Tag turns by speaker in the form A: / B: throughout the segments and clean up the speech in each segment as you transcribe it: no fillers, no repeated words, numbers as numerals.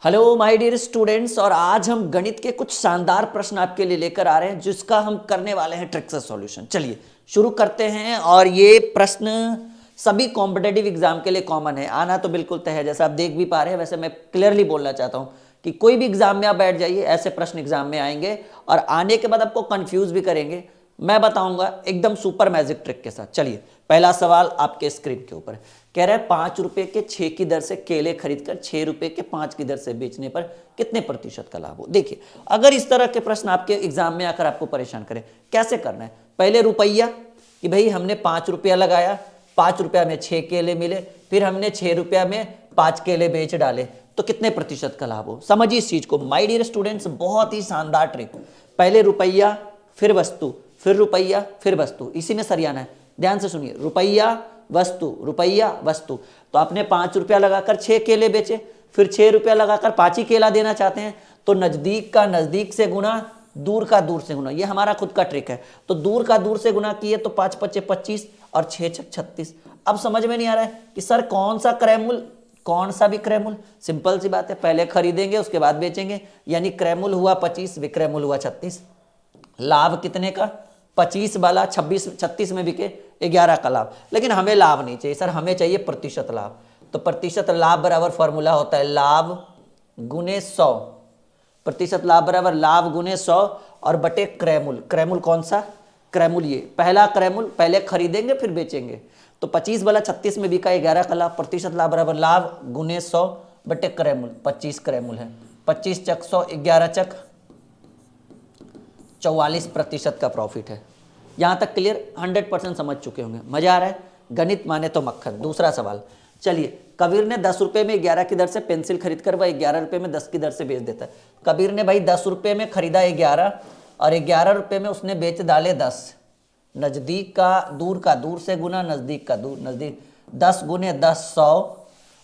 A: Hello my dear students, और आज हम गणित के कुछ शानदार प्रश्न आपके लिए लेकर आ रहे हैं जिसका हम करने वाले हैं ट्रिक से सॉल्यूशन। चलिए शुरू करते हैं। और ये प्रश्न सभी कॉम्पिटेटिव एग्जाम के लिए कॉमन है, आना तो बिल्कुल तय है। जैसा आप देख भी पा रहे हैं, वैसे मैं क्लियरली बोलना चाहता हूं कि कोई भी एग्जाम में आप बैठ जाइए, ऐसे प्रश्न एग्जाम में आएंगे और आने के बाद आपको कंफ्यूज भी करेंगे। मैं बताऊंगा एकदम सुपर मैजिक ट्रिक के साथ। चलिए पहला सवाल आपके स्क्रीन के ऊपर कह रहा है 5 रुपए के 6 की दर से केले खरीदकर 6 रुपए के 5 की दर से बेचने पर कितने प्रतिशत का लाभ हो। देखिए अगर इस तरह के प्रश्न आपके एग्जाम में आकर आपको परेशान करें, कैसे करना है। पहले रुपया कि भाई हमने 5 रुपया लगाया, 5 रुपया में 6 केले मिले, फिर हमने 6 रुपया में 5 केले बेच डाले तो कितने प्रतिशत का लाभ हो। समझिए इस चीज को माय डियर स्टूडेंट्स, बहुत ही शानदार ट्रिक। पहले रुपया फिर वस्तु, फिर रुपया फिर वस्तु, इसी में सरियाना है। ध्यान से सुनिए, रुपया वस्तु। तो आपने 5 रुपया लगाकर 6 केले बेचे, फिर 6 रुपया लगाकर 5 ही केला देना चाहते हैं, तो नजदीक का नजदीक से गुना, दूर का दूर से गुना। ये हमारा खुद का ट्रिक है। तो दूर का दूर से गुना किए तो 5 पच्चे 25 और 6 छक 36। अब समझ में नहीं आ रहा है कि सर कौन सा क्रयमूल, कौन सा विक्रयमूल। सिंपल सी बात है, पहले खरीदेंगे उसके बाद बेचेंगे, यानी क्रयमूल हुआ 25, विक्रयमूल हुआ 36। लाभ कितने का, 25 वाला 36 में बिके 11 का लाभ। लेकिन हमें लाभ नहीं चाहिए सर, हमें चाहिए प्रतिशत लाभ। तो प्रतिशत लाभ बराबर फॉर्मूला होता है लाभ गुने 100। प्रतिशत लाभ बराबर लाभ गुने 100 और बटे क्रयमूल। क्रयमूल कौन सा, क्रयमूल ये पहला क्रयमूल, पहले खरीदेंगे फिर बेचेंगे। तो 25 वाला 36 में बिका 11 का लाभ। प्रतिशत लाभ बराबर लाभ गुने 100 बटे क्रयमूल। 25 क्रयमूल है, 25 चक 100, 11 चक 44% का प्रॉफिट है। यहां तक क्लियर, 100% समझ चुके होंगे। मजा आ रहा है, गणित माने तो मक्खन। दूसरा सवाल, चलिए कबीर ने 10 रुपए में 11 की दर से पेंसिल खरीदकर वह 11 रुपए में 10 की दर से बेच देता है। कबीर ने भाई 10 रुपए में खरीदा 11 और 11 रुपए में उसने बेच डाले 10। नजदीक का दूर से गुना, नजदीक का दूर नजदीक। 10 गुने 10 100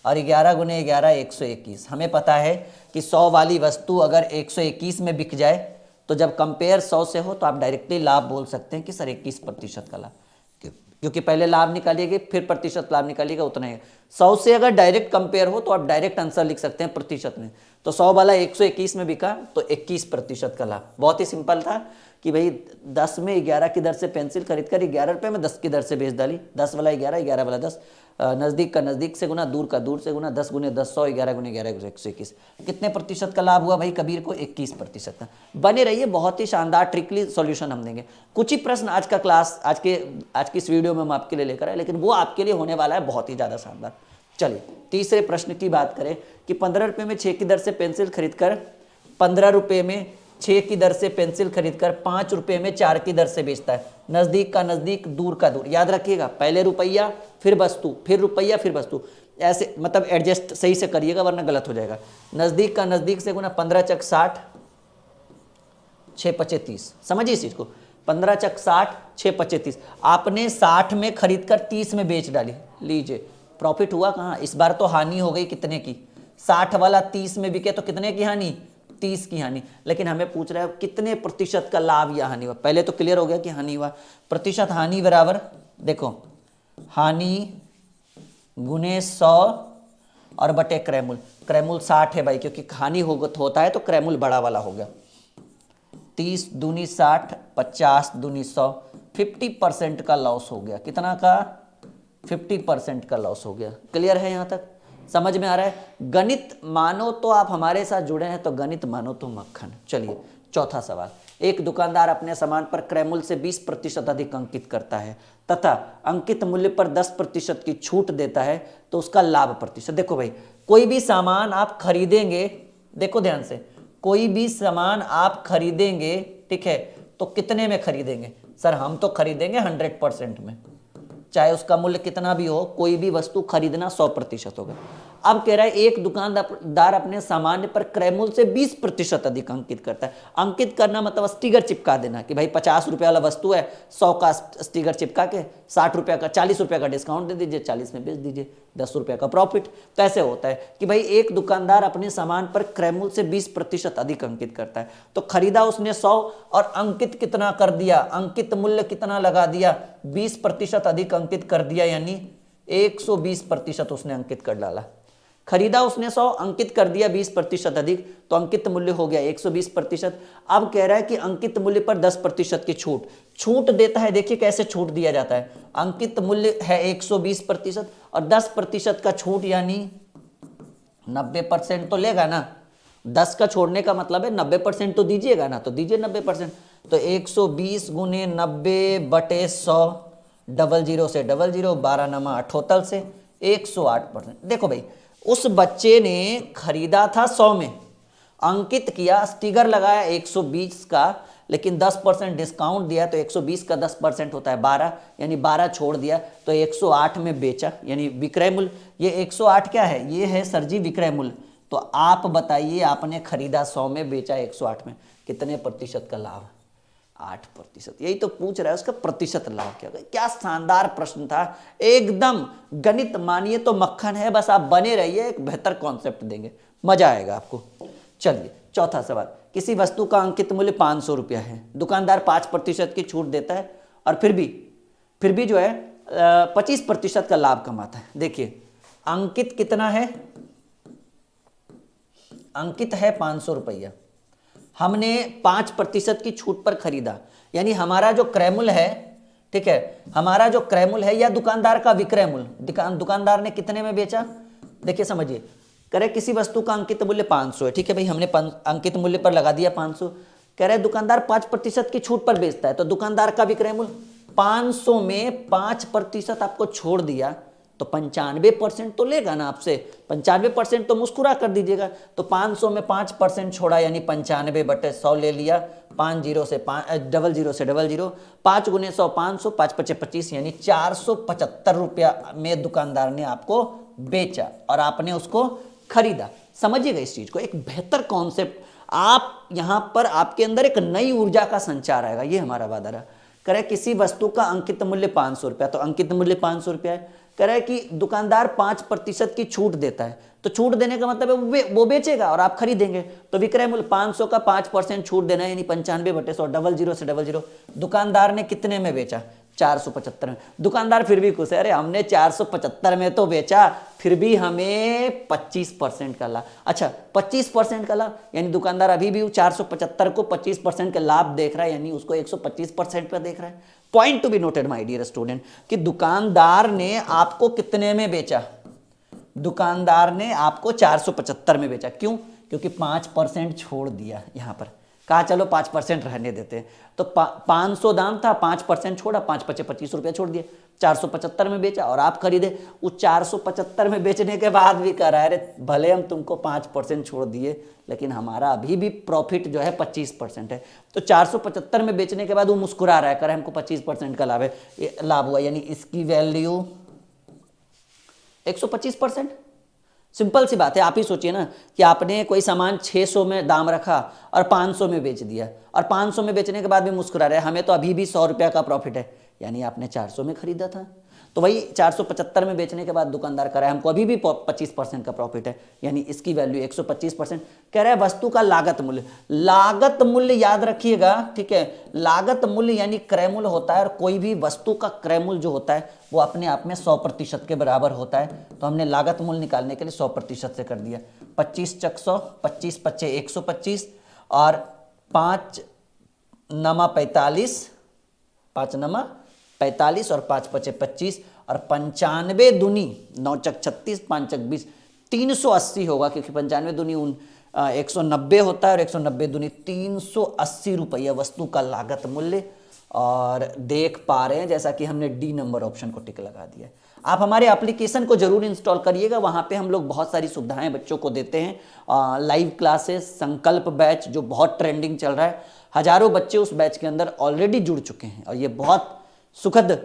A: और 11 गुने 11 121। हमें पता है कि 100 वाली वस्तु अगर 121 में बिक जाए तो जब कंपेयर 100 से हो तो आप डायरेक्टली लाभ बोल सकते हैं कि सर 21% का लाभ, क्योंकि पहले लाभ निकालिएगा फिर प्रतिशत लाभ निकालिएगा, उतना ही। 100 से अगर डायरेक्ट कंपेयर हो तो आप डायरेक्ट आंसर लिख सकते हैं प्रतिशत में। तो 100 वाला 121 में बिका तो 21% का लाभ। बहुत ही सिंपल था कि भाई 10 में 11 की दर से पेंसिल खरीद कर 11 रुपये में 10 की दर से बेच डाली। 10 वाला 11, 11 वाला 10, नजदीक का नजदीक से गुना, दूर का दूर से गुना। 10 गुने 10 100, 11 गुने 11 121। कितने प्रतिशत का लाभ हुआ भाई कबीर को, 21% का। बने रहिए, बहुत ही शानदार ट्रिकली सॉल्यूशन हम देंगे। कुछ ही प्रश्न आज का क्लास, आज की इस वीडियो में हम आपके लिए लेकर आए, लेकिन वो आपके लिए होने वाला है बहुत ही ज्यादा शानदार। चलिए तीसरे प्रश्न की बात करें कि 15 रुपये में 6 की दर से पेंसिल खरीदकर 15 रुपये में 6 की दर से पेंसिल खरीदकर 5 रुपये में 4 की दर से बेचता है। नजदीक का नजदीक, दूर का दूर। याद रखिएगा, पहले रुपया फिर वस्तु, फिर रुपया फिर वस्तु, ऐसे मतलब एडजस्ट सही से करिएगा वरना गलत हो जाएगा। नजदीक का नजदीक से गुना, 15 चक 60, 6 पचे 30। समझिए इस चीज को, 15 चक 60, 6 पचे 30। आपने 60 में खरीद कर 30 में बेच डाली, लीजिए प्रॉफिट हुआ कहाँ, इस बार तो हानि हो गई। कितने की, 60 वाला 30 में बिके तो कितने की हानि, 30 की हानि। लेकिन हमें पूछ रहा है कितने प्रतिशत का लाभ या हानि हुआ। पहले तो क्लियर हो गया कि हानि हुआ। प्रतिशत हानि बराबर, देखो हानि गुने 100 और बटे क्रयमूल। क्रयमूल 60 है भाई, क्योंकि हानि होता है तो क्रयमूल बड़ा वाला हो गया। 30 दूनी 60, 50 दूनी 100, 50% का लॉस हो गया। कितना का, 50% का लॉस हो गया। क्लियर है यहाँ तक, समझ में आ रहा है। गणित मानो तो आप हमारे साथ जुड़े हैं, तो गणित मानो तो मक्खन। चलिए चौथा सवाल, एक दुकानदार अपने सामान पर क्रयमूल्य से 20% अधिक अंकित करता है तथा अंकित मूल्य पर 10% की छूट देता है, तो उसका लाभ प्रतिशत। देखो भाई, कोई भी सामान आप खरीदेंगे, देखो ध्यान से, कोई भी सामान आप खरीदेंगे, ठीक है, तो कितने में खरीदेंगे सर, हम तो खरीदेंगे 100% में, चाहे उसका मूल्य कितना भी हो। कोई भी वस्तु खरीदना 100% होगा। अब कह रहा है एक दुकानदार अपने सामान पर क्रयमूल्य से 20% अधिक अंकित करता है। अंकित करना मतलब स्टिकर चिपका देना कि भाई 50 रुपये वाला वस्तु है, 100 का स्टिकर चिपका के 60 रुपये का, 40 रुपये का डिस्काउंट दे दीजिए, 40 में बेच दीजिए, 10 रुपये का प्रॉफिट। तो ऐसे होता है कि भाई एक दुकानदार अपने सामान पर क्रयमूल्य से 20% अधिक अंकित करता है। तो खरीदा उसने 100 और अंकित कितना कर दिया, अंकित मूल्य कितना लगा दिया, 20% अधिक अंकित कर दिया, यानी 120% उसने अंकित कर डाला। खरीदा उसने 100, अंकित कर दिया 20% अधिक, तो अंकित मूल्य हो गया 120%। अब कह रहा है कि अंकित मूल्य पर 10% की छूट, छूट देता है। देखिए कैसे छूट दिया जाता है, अंकित मूल्य है 120% और 10% का छूट यानी 90% तो लेगा ना। 10 का छोड़ने का मतलब है 90% तो दीजिएगा ना, तो दीजिए 90%। तो 120 गुने 90/100, 00 से 00, 12 नमा 78 से 108%। देखो भाई, उस बच्चे ने खरीदा था 100 में, अंकित किया, स्टिकर लगाया 120 का, लेकिन 10% डिस्काउंट दिया तो 120 का 10% होता है 12, यानी 12 छोड़ दिया तो 108 में बेचा, यानी विक्रय मूल्य। ये 108 क्या है, ये है सर जी विक्रय मूल्य। तो आप बताइए, आपने खरीदा 100 में, बेचा 108 में, कितने प्रतिशत का लाभ? 8%। यही तो पूछ रहा है, उसका प्रतिशत लाभ क्या? क्या शानदार प्रश्न था, एकदम गणित मानिए तो मक्खन है। बस आप बने रहिए, एक बेहतर कॉन्सेप्ट देंगे, मजा आएगा आपको। चलिए चौथा सवाल, किसी वस्तु का अंकित मूल्य 500 रुपया है, दुकानदार 5% की छूट देता है और फिर भी जो है 25% का लाभ कमाता है। देखिए अंकित कितना है, अंकित है 500 रुपया, हमने 5% की छूट पर खरीदा, यानी हमारा जो क्रय मूल्य है, ठीक है, हमारा जो क्रय मूल्य है या दुकानदार का विक्रय मूल्य, दुकानदार ने कितने में बेचा? देखिए समझिए, कह रहे किसी वस्तु का अंकित मूल्य 500 है, ठीक है भाई, हमने अंकित मूल्य पर लगा दिया 500। कह रहे दुकानदार 5% की छूट पर बेचता है, तो दुकानदार का विक्रय मूल्य 500 में 5% आपको छोड़ दिया तो 95% तो लेगा ना आपसे, 95% तो मुस्कुरा कर दीजिएगा। तो 500 में 5% छोड़ा यानी 95/100 ले लिया, 50 से 00 से 00, 5 गुने 100 500, 5 पचे 25, यानी 475 रुपया में दुकानदार ने आपको बेचा और आपने उसको खरीदा। समझिएगा इस चीज को, एक बेहतर कॉन्सेप्ट, आप यहां पर आपके अंदर एक नई ऊर्जा का संचार आएगा, ये हमारा वादा रहा। कह किसी वस्तु का अंकित मूल्य 500 रुपया, तो अंकित मूल्य 500 रुपया है। कह रहा है कि दुकानदार 5% की छूट देता है, तो छूट देने का मतलब है वो बेचेगा और आप खरीदेंगे, तो विक्रय मूल्य 500 का 5% छूट देना है, यानी 95/100, 00 से 00। दुकानदार ने कितने में बेचा? 475 में। दुकानदार फिर भी खुश है, अरे हमने 475 में तो बेचा, फिर भी हमें 25% का लाभ। अच्छा 25% का लाभ, यानी दुकानदार अभी भी 475 को 25% का लाभ देख रहा है, यानी उसको 125% पर देख रहा है। Point to be noted my dear student, कि दुकानदार ने आपको कितने में बेचा? दुकानदार ने आपको 475 में बेचा। क्यों? क्योंकि 5% छोड़ दिया, यहां पर कहा चलो 5% रहने देते हैं, तो 500 दाम था, 5% छोड़ा, 5 पचे 25 रुपया छोड़ दिए, 475 में बेचा और आप खरीदे। उस 475 में बेचने के बाद भी कह रहा है अरे भले हम तुमको 5% छोड़ दिए, लेकिन हमारा अभी भी प्रॉफिट जो है 25% है। तो 475 में बेचने के बाद वो मुस्कुरा रहा है, कह रहा है हमको 25% का लाभ हुआ, यानी इसकी वैल्यू 125%। सिंपल सी बात है, आप ही सोचिए ना कि आपने कोई सामान 600 में दाम रखा और 500 में बेच दिया, और 500 में बेचने के बाद भी मुस्कुरा रहे हमें तो अभी भी 100 रुपया का प्रॉफिट है, यानी आपने 400 में खरीदा था। तो वही 475 में बेचने के बाद दुकानदार कह रहा है हमको अभी भी 25% का प्रॉफिट है, यानी इसकी वैल्यू 125%। कह रहा है वस्तु का लागत मूल्य, लागत मूल्य याद रखिएगा, ठीक है, लागत मूल्य यानी क्रय मूल्य होता है, और कोई भी वस्तु का क्रय मूल्य जो होता है वो अपने आप में 100% के बराबर होता है। तो हमने लागत मूल्य निकालने के लिए 100% से कर दिया, 25 चक 100, 25 पच्चे 125 और 5 नमा 45, 5 नमा 45 और 5 पचे 25 और 95 दूनी 9 चक 36, 5 चक 20, 380 होगा, क्योंकि 95 दूनी 190 होता है और 190 दूनी 380 रुपया वस्तु का लागत मूल्य। और देख पा रहे हैं जैसा कि हमने डी नंबर ऑप्शन को टिक लगा दिया। आप हमारे एप्लीकेशन को जरूर इंस्टॉल करिएगा, वहाँ पे हम लोग बहुत सारी सुविधाएं बच्चों को देते हैं। लाइव क्लासेस, संकल्प बैच जो बहुत ट्रेंडिंग चल रहा है, हजारों बच्चे उस बैच के अंदर ऑलरेडी जुड़ चुके हैं और ये बहुत सुखद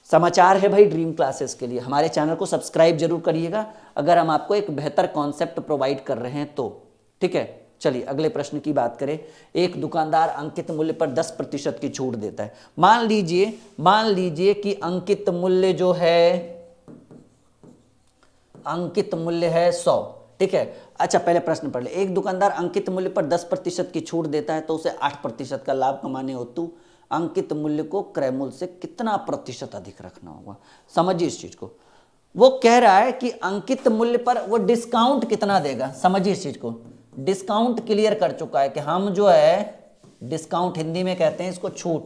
A: समाचार है भाई ड्रीम क्लासेस के लिए। हमारे चैनल को सब्सक्राइब जरूर करिएगा अगर हम आपको एक बेहतर कॉन्सेप्ट प्रोवाइड कर रहे हैं तो, ठीक है। चलिए अगले प्रश्न की बात करें। एक दुकानदार अंकित मूल्य पर 10% की छूट देता है। मान लीजिए कि अंकित मूल्य जो है, अंकित मूल्य है 100, ठीक है। अच्छा पहले प्रश्न पढ़ ले। एक दुकानदार अंकित मूल्य पर 10% की छूट देता है तो उसे 8% का लाभ कमाने हेतु अंकित मूल्य को क्रय मूल्य से कितना प्रतिशत अधिक रखना होगा। समझिए इस चीज को। वो कह रहा है कि अंकित मूल्य पर वो डिस्काउंट कितना देगा। समझिए इस चीज को, डिस्काउंट क्लियर कर चुका है कि हम जो है डिस्काउंट हिंदी में कहते हैं इसको छूट,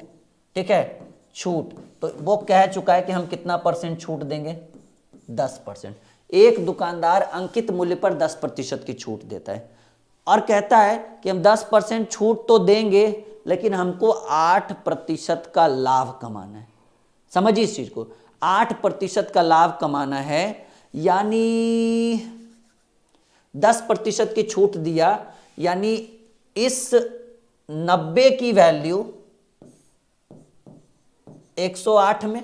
A: ठीक है, छूट। तो वो कह चुका है कि हम कितना परसेंट छूट देंगे, 10%। एक दुकानदार अंकित मूल्य पर 10% की छूट देता है और कहता है कि हम 10% छूट तो देंगे लेकिन हमको 8% का लाभ कमाना है। समझिए इस चीज को, 8% का लाभ कमाना है, यानी 10% की छूट दिया, यानी इस 90 की वैल्यू 108 में,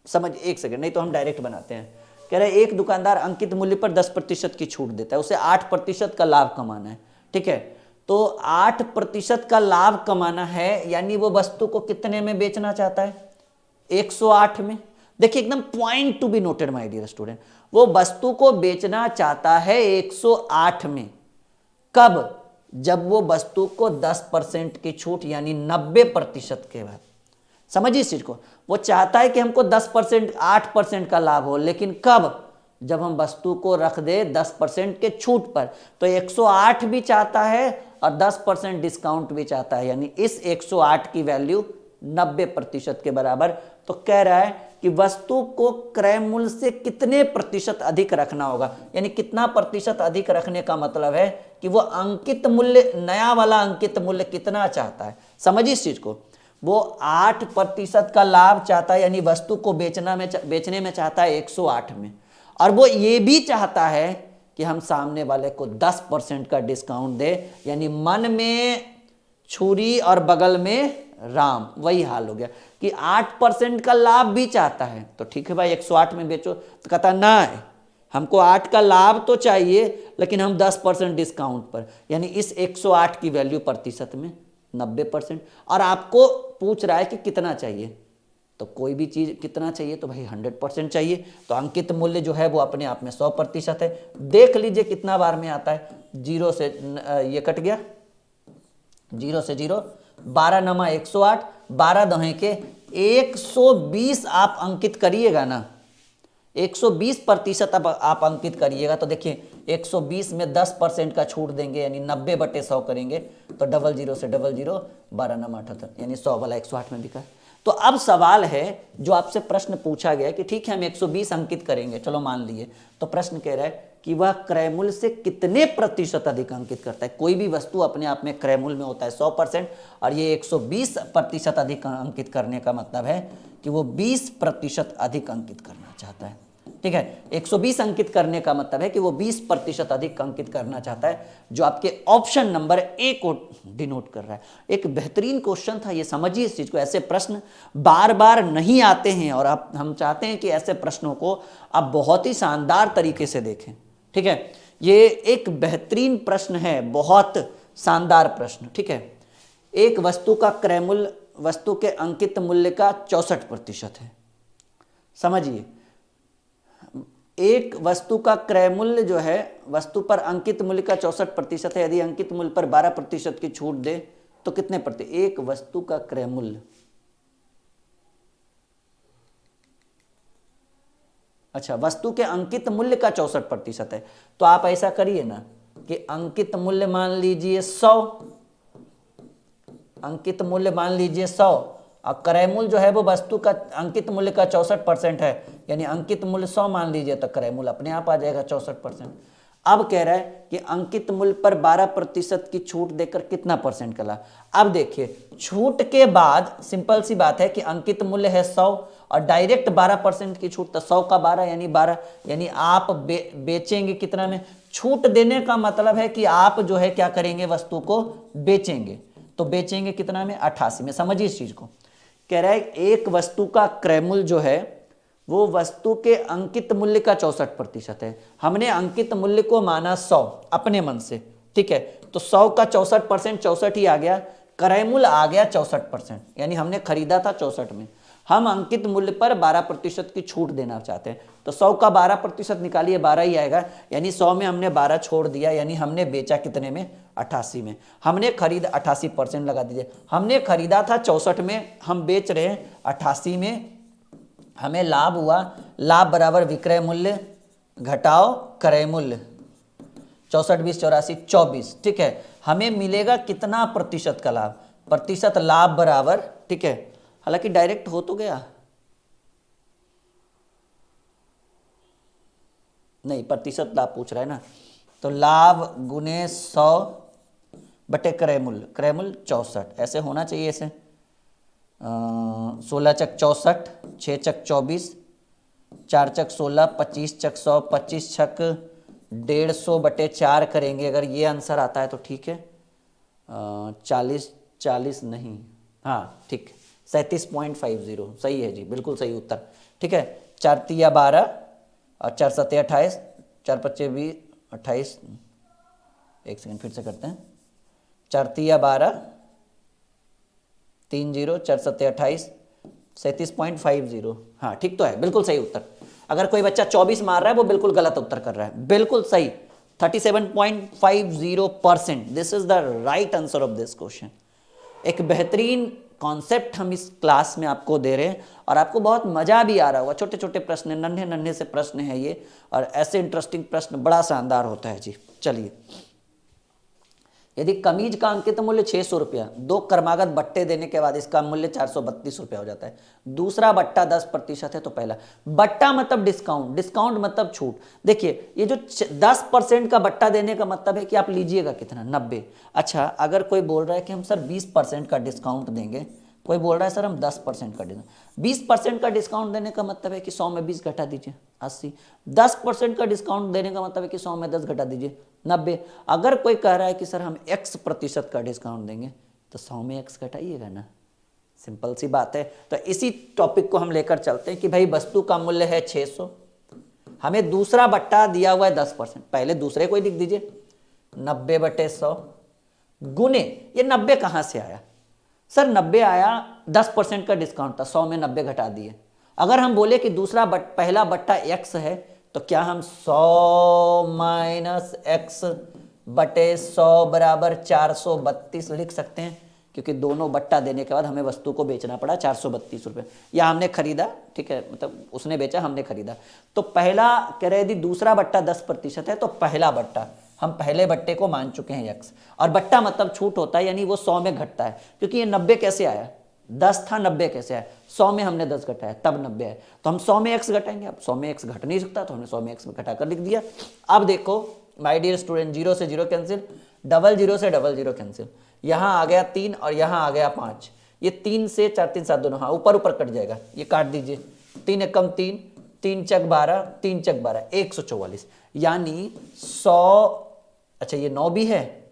A: समझ, एक सेकंड, नहीं तो हम डायरेक्ट बनाते हैं। कह रहे एक दुकानदार अंकित मूल्य पर 10% की छूट देता है, उसे 8% का लाभ कमाना है, ठीक है। तो 8% का लाभ कमाना है, यानी वो वस्तु को कितने में बेचना चाहता है, 108 में। देखिए एकदम point to be noted my dear student, वो वस्तु को बेचना चाहता है 108 में। कब? जब वो वस्तु को 10% की छूट यानी 90% के बाद। समझिए इस चीज को, वो चाहता है कि हमको 10%, 8% का लाभ हो, लेकिन कब? जब हम वस्तु को रख दे 10% के छूट पर। तो 108 भी चाहता है और 10% डिस्काउंट भी चाहता है, यानी इस 108 की वैल्यू 90% के बराबर। तो कह रहा है कि वस्तु को क्रय मूल्य से कितने प्रतिशत अधिक रखना होगा, यानी कितना प्रतिशत अधिक रखने का मतलब है कि वो अंकित मूल्य, नया वाला अंकित मूल्य कितना चाहता है। समझिए इस चीज को, वो 8% का लाभ चाहता है, यानी वस्तु को बेचने में चाहता है 108 में, और वो ये भी चाहता है कि हम सामने वाले को 10% का डिस्काउंट दे, यानी मन में छुरी और बगल में राम, वही हाल हो गया कि 8% का लाभ भी चाहता है। तो ठीक है भाई 108 में बेचो, तो कहता ना है, हमको 8 का लाभ तो चाहिए लेकिन हम 10% डिस्काउंट पर, यानी इस 108 की वैल्यू प्रतिशत में 90%। और आपको पूछ रहा है कि कितना चाहिए, तो कोई भी चीज कितना चाहिए, तो भाई 100% चाहिए। तो अंकित मूल्य जो है वो अपने आप में 100% है। देख लीजिए कितना बार में आता है, 0 से ये कट गया, 0 से 0, 12 नमा 108, 12 दहे के 120 आप अंकित करिएगा ना, 120% अब आप अंकित करिएगा। तो देखिए 120 में 10% का छूट देंगे, यानी 90/100 करेंगे, तो 00 से 00, 12 नमा 78, यानी 100 वाला 108 में बिका। तो अब सवाल है, जो आपसे प्रश्न पूछा गया कि ठीक है हम 120 अंकित करेंगे, चलो मान लिए, तो प्रश्न कह रहा है कि वह क्रय मूल्य से कितने प्रतिशत अधिक अंकित करता है। कोई भी वस्तु अपने आप में क्रय मूल्य में होता है 100%, और ये 120% अधिक अंकित करने का मतलब है कि वो 20% अधिक अंकित करना चाहता है, ठीक है। 120 अंकित करने का मतलब है कि वो 20% अधिक अंकित करना चाहता है, जो आपके ऑप्शन नंबर ए को डिनोट कर रहा है। एक बेहतरीन क्वेश्चन था ये, समझिए इस चीज को। ऐसे प्रश्न बार बार नहीं आते हैं, और आप, हम चाहते हैं कि ऐसे प्रश्नों को आप बहुत ही शानदार तरीके से देखें, ठीक है। ये एक बेहतरीन प्रश्न है, बहुत शानदार प्रश्न, ठीक है। एक वस्तु का क्रय मूल्य वस्तु के अंकित मूल्य का 64% है। समझिए, एक वस्तु का क्रय मूल्य जो है वस्तु पर अंकित मूल्य का 64% है। यदि अंकित मूल्य पर 12% की छूट दे तो कितने प्रतिशत? एक वस्तु का क्रय मूल्य, अच्छा, वस्तु के अंकित मूल्य का 64% है। तो आप ऐसा करिए ना कि अंकित मूल्य मान लीजिए 100, अंकित मूल्य मान लीजिए 100, और क्रय मूल्य जो है वो वस्तु का अंकित मूल्य का 64% है, यानी अंकित मूल्य 100 मान लीजिए, तो क्रय मूल्य अपने आप आ जाएगा 64%। अब कह रहा है कि अंकित मूल्य पर 12% की छूट देकर कितना परसेंट का लाभ। अब देखिए छूट के बाद सिंपल सी बात है कि अंकित मूल्य है 100 और डायरेक्ट 12% की छूट, तो 100 का 12 यानी 12, यानी आप बेचेंगे कितना में। छूट देने का मतलब है कि आप जो है क्या करेंगे, वस्तु को बेचेंगे। तो बेचेंगे कितना में, 88 में। समझिए इस चीज को, कह रहा है एक वस्तु का क्रय मूल्य जो है वो वस्तु के अंकित मूल्य का 64% है। हमने अंकित मूल्य को माना 100 अपने मन से, ठीक है। तो 100 का 64%, 64 ही आ गया। क्रय मूल्य आ गया 64%, यानी हमने खरीदा था 64 में। हम अंकित मूल्य पर 12% की छूट देना चाहते हैं, तो 100 का 12% निकालिए, 12 ही आएगा, यानी 100 में हमने 12 छोड़ दिया, यानी हमने बेचा कितने में, 88 में। हमने खरीदा 88% लगा दीजिए, हमने खरीदा था 64 में, हम बेच रहे हैं 88 में, हमें लाभ हुआ, लाभ बराबर विक्रय मूल्य घटाओ क्रय मूल्य, 64 20 84 24, ठीक है। हमें मिलेगा कितना प्रतिशत का लाभ, प्रतिशत लाभ बराबर, ठीक है, हालांकि डायरेक्ट हो तो गया, नहीं प्रतिशत लाभ पूछ रहा है ना, तो लाभ गुने 100 बटे क्रय मूल्य 64, ऐसे होना चाहिए ऐसे। 16 चक 64, 6 चक 24, 4 चक 16, 25 चक 100, 25 छक 150 बटे 4 करेंगे, अगर ये आंसर आता है तो ठीक है। 40 40 नहीं, हाँ ठीक, 37.50 सही है जी, बिल्कुल सही उत्तर, ठीक है। 4 तिया 12 और 4 सत्ते 28, 4 पच्चे 20 28, एक सेकंड फिर से करते हैं, 4 तिया 12 3 0, 4 सत्ते 28, 37.50, हाँ ठीक तो है, बिल्कुल सही उत्तर। अगर कोई बच्चा 24 मार रहा है वो बिल्कुल गलत उत्तर कर रहा है, बिल्कुल सही 37.50%, this is the right answer of this question. एक बेहतरीन कॉन्सेप्ट हम इस क्लास में आपको दे रहे हैं और आपको बहुत मजा भी आ रहा होगा। छोटे छोटे प्रश्न, नन्हे नन्हे से प्रश्न है ये, और ऐसे इंटरेस्टिंग प्रश्न बड़ा शानदार होता है जी। चलिए, यदि कमीज का अंकित मूल्य 600 रुपया, 2 क्रमागत बट्टे देने के बाद इसका मूल्य 432 रुपया हो जाता है। दूसरा बट्टा 10% है तो पहला बट्टा मतलब डिस्काउंट, डिस्काउंट मतलब छूट। देखिए ये जो 10% का बट्टा देने का मतलब है कि आप लीजिएगा कितना, 90। अच्छा, अगर कोई बोल रहा है कि हम सर 20% का डिस्काउंट देंगे, कोई बोल रहा है सर हम 10% का डिस्काउंट, 20% का डिस्काउंट देने का मतलब है कि 100 में 20 घटा दीजिए 80, 10% का डिस्काउंट देने का मतलब है कि 100 में 10 घटा दीजिए 90। अगर कोई कह रहा है कि सर हम X% का डिस्काउंट देंगे तो 100 में X घटाइएगा ना, सिंपल सी बात है। तो इसी टॉपिक को हम लेकर चलते हैं कि भाई वस्तु का मूल्य है 600, हमें दूसरा बट्टा दिया हुआ है 10%, पहले दूसरे को ही लिख दीजिए 90 बटे 100 गुने, ये 90 कहाँ से आया सर, 90 आया 10% का डिस्काउंट था, 100 में 90 घटा दिए। अगर हम बोले कि दूसरा पहला बट्टा X है तो क्या हम 100 माइनस X बटे 100 बराबर 432 लिख सकते हैं, क्योंकि दोनों बट्टा देने के बाद हमें वस्तु को बेचना पड़ा 432 रुपये, या हमने खरीदा, ठीक है, मतलब उसने बेचा हमने खरीदा। तो पहला कह रहे यदि दूसरा बट्टा 10% है तो पहला बट्टा, हम पहले बट्टे को मान चुके हैं X, और बट्टा मतलब छूट होता है, यानी वो 100 में घटता है, क्योंकि ये 90 कैसे आया, 10 था 90 कैसे आया, 100 में हमने 10 घटाया तब 90 है, तो हम 100 में X घटाएंगे। अब 100 में X घट नहीं सकता तो हमने 100 में X घटा कर लिख दिया। अब देखो माय डियर स्टूडेंट, 0 से 0 कैंसिल, 00 से 00 कैंसिल, यहाँ आ गया 3 और यहाँ आ गया 5, ये 3 से 4 3 7 दोनों, हाँ ऊपर ऊपर कट जाएगा, ये काट दीजिए, 3 एकम 3, 3 चक 12, 3 चक 12 144, यानी 100, अच्छा ये 9 भी है,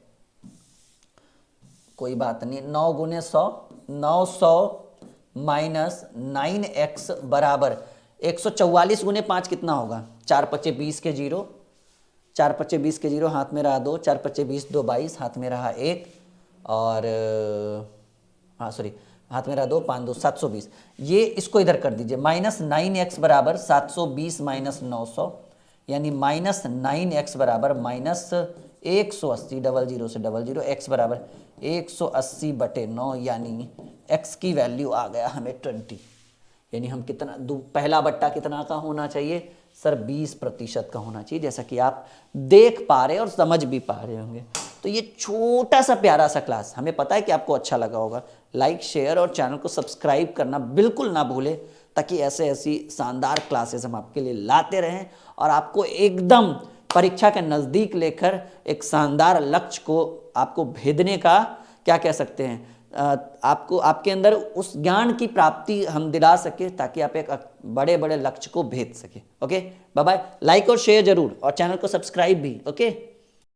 A: कोई बात नहीं, 9 गुने 100, 900 माइनस 9x बराबर 144 गुने 5 कितना होगा, 4 पच्चे 20 के 0, 4 पच्चे 20 के 0, हाथ में रहा 2, 4 पच्चे 20 2 22, हाथ में रहा 1, और हाँ सॉरी हाथ में रहा 2, 5 2 720, ये इसको इधर कर दीजिए, माइनस 9x बराबर 720 माइनस 900, यानी माइनस 9x बराबर माइनस 180, 00 से 00, x बराबर 180 बटे 9, यानी x की वैल्यू आ गया हमें 20, यानी हम कितना, पहला बट्टा कितना का होना चाहिए सर, 20% का होना चाहिए, जैसा कि आप देख पा रहे और समझ भी पा रहे होंगे। तो ये छोटा सा प्यारा सा क्लास, हमें पता है कि आपको अच्छा लगा होगा, लाइक शेयर और चैनल को सब्सक्राइब करना बिल्कुल ना भूलें, ताकि ऐसी शानदार क्लासेस हम आपके लिए लाते रहें और आपको एकदम परीक्षा के नज़दीक लेकर एक शानदार लक्ष्य को आपको भेदने का, क्या कह सकते हैं, आपको आपके अंदर उस ज्ञान की प्राप्ति हम दिला सके, ताकि आप एक बड़े बड़े लक्ष्य को भेद सके। ओके, बाय बाय, लाइक और शेयर जरूर और चैनल को सब्सक्राइब भी। ओके।